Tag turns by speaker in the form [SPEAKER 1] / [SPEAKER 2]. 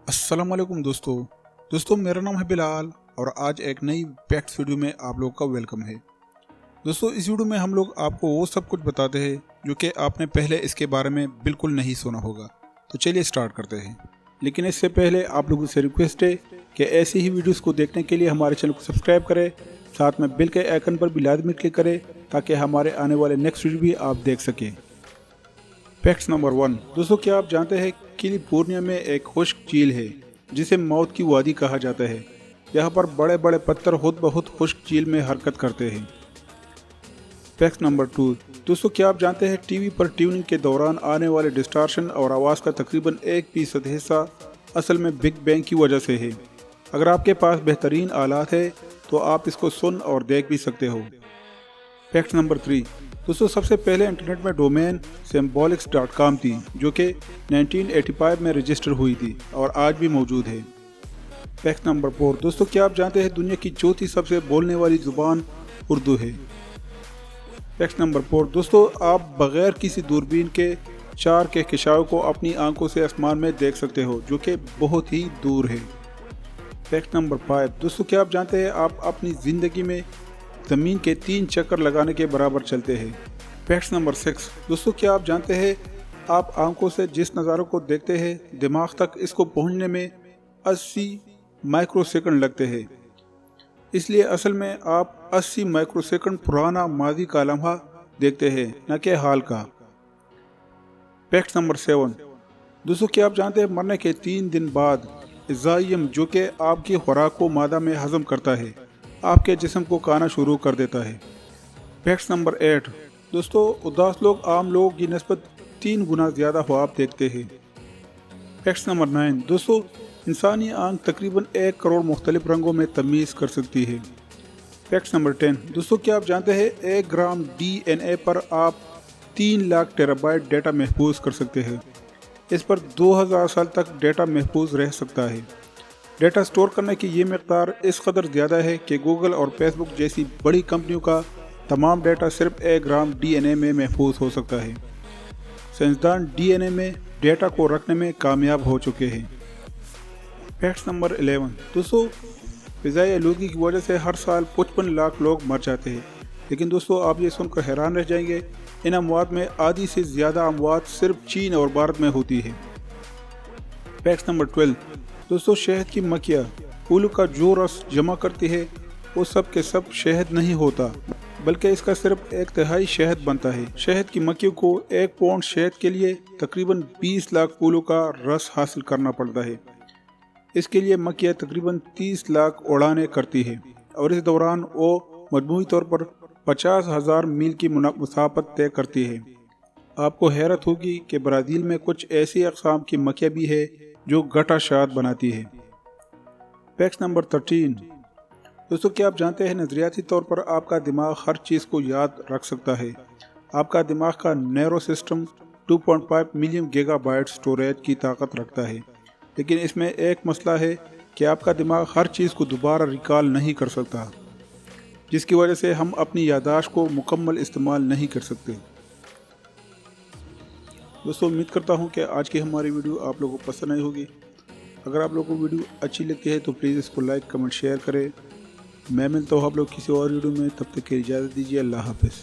[SPEAKER 1] अस्सलाम वालेकुम दोस्तों मेरा नाम है बिलाल और आज एक नई फैक्ट्स वीडियो में आप लोग का वेलकम है। दोस्तों इस वीडियो में हम लोग आपको वो सब कुछ बताते हैं जो कि आपने पहले इसके बारे में बिल्कुल नहीं सुना होगा। तो चलिए स्टार्ट करते हैं, लेकिन इससे पहले आप लोगों से रिक्वेस्ट है कि ऐसी ही वीडियोस को देखने के लिए हमारे चैनल को सब्सक्राइब करें, साथ में बेल के आइकन पर भी लाजमी क्लिक करें ताकि हमारे आने वाले नेक्स्ट वीडियो भी आप देख सकें। Facts number 1। दोस्तों क्या आप जानते हैं कैलिफोर्निया में एक खुश्क झील है जिसे मौत की वादी कहा जाता है। यहाँ पर बड़े बड़े पत्थर खुद ब खुद खुश्क झील में हरकत करते हैं। Fact number 2। दोस्तों क्या आप जानते हैं टीवी पर ट्यूनिंग के दौरान आने वाले डिस्टॉर्शन और आवाज़ का तकरीबन 1% हिस्सा असल में बिग बैंग की वजह से है। अगर आपके पास बेहतरीन आलात है तो आप इसको सुन और देख भी सकते हो। Fact number 3। दोस्तों सबसे पहले इंटरनेट में डोमेन symbolics.com थी जो कि 1985 में रजिस्टर हुई थी और आज भी मौजूद है। Fact number 4। दोस्तों क्या आप जानते हैं दुनिया की चौथी सबसे बोलने वाली ज़ुबान उर्दू है। Fact number 4। दोस्तों आप बग़ैर किसी दूरबीन के चार कहकशाओं को अपनी आंखों से आसमान में देख सकते हो जो कि बहुत ही दूर है। Fact number 5। दोस्तों क्या आप जानते हैं आप अपनी ज़िंदगी में ज़मीन के 3 चक्कर लगाने के बराबर चलते हैं। Fact number 6। दोस्तों क्या आप जानते हैं आप आंखों से जिस नज़ारों को देखते हैं दिमाग तक इसको पहुंचने में 80 माइक्रोसेकंड लगते हैं, इसलिए असल में आप 80 माइक्रोसेकंड पुराना माजी का लम्हा देखते हैं न कि हाल का। Fact number 7। दोस्तों क्या आप जानते हैं मरने के 3 दिन बाद इज़ाइम जो कि आपकी खुराक को मादा में हजम करता है आपके जिस्म को खाना शुरू कर देता है। Fact number 8। दोस्तों उदास लोग आम लोगों की निस्बत 3 गुना ज़्यादा ख्वाब देखते हैं। Fact number 9। दोस्तों इंसानी आंख तकरीबन 1 करोड़ मुख्तलिफ रंगों में तमीज़ कर सकती है। Fact number 10। दोस्तों क्या आप जानते हैं 1 ग्राम DNA पर आप 3 लाख टेराबाइट डेटा महफूज कर सकते हैं। इस पर 2000 साल तक डेटा महफूज रह सकता है। डेटा स्टोर करने की ये मकदार इस कदर ज़्यादा है कि गूगल और फेसबुक जैसी बड़ी कंपनियों का तमाम डेटा सिर्फ 1 ग्राम DNA में महफूज हो सकता है। साइंसदान DNA में डेटा को रखने में कामयाब हो चुके हैं। Fact number 11। दोस्तों फ़िज़ाई आलूदगी की वजह से हर साल 55 लाख लोग मर जाते हैं, लेकिन दोस्तों आप ये सुनकर हैरान रह जाएंगे इन अमवात में आधी से ज़्यादा अमवात सिर्फ चीन और भारत में होती है। Fact number 12। दोस्तों शहद की मक्खियाँ फूलों का जो रस जमा करती है वो सब के सब शहद नहीं होता, बल्कि इसका सिर्फ 1/3 शहद बनता है। शहद की मक्खियों को 1 पाउंड शहद के लिए तकरीबन 20 लाख फूलों का रस हासिल करना पड़ता है। इसके लिए मक्खियाँ तकरीबन 30 लाख उड़ानें करती है और इस दौरान वो मजमूई तौर पर 50,000 मील की मुसाफत तय करती है। आपको हैरत होगी कि ब्राज़ील में कुछ ऐसी अक़साम की मक्खियाँ भी है जो गट्टा शहद बनाती है। Fact number 13। दोस्तों क्या आप जानते हैं नज़रियाती तौर पर आपका दिमाग हर चीज़ को याद रख सकता है। आपका दिमाग का narrow system 2.5 million gigabyte storage की ताकत रखता है, लेकिन इसमें एक मसला है कि आपका दिमाग हर चीज़ को दोबारा रिकॉल नहीं कर सकता, जिसकी वजह से हम अपनी याददाश्त को मुकम्मल इस्तेमाल नहीं कर सकते। दोस्तों उम्मीद करता हूँ कि आज की हमारी वीडियो आप लोगों को पसंद आई होगी। अगर आप लोगों को वीडियो अच्छी लगती है तो प्लीज़ इसको लाइक कमेंट शेयर करें। मैं मिलता हूँ आप लोग किसी और वीडियो में, तब तक के लिए इजाज़त दीजिए। अल्लाह हाफ़िज़।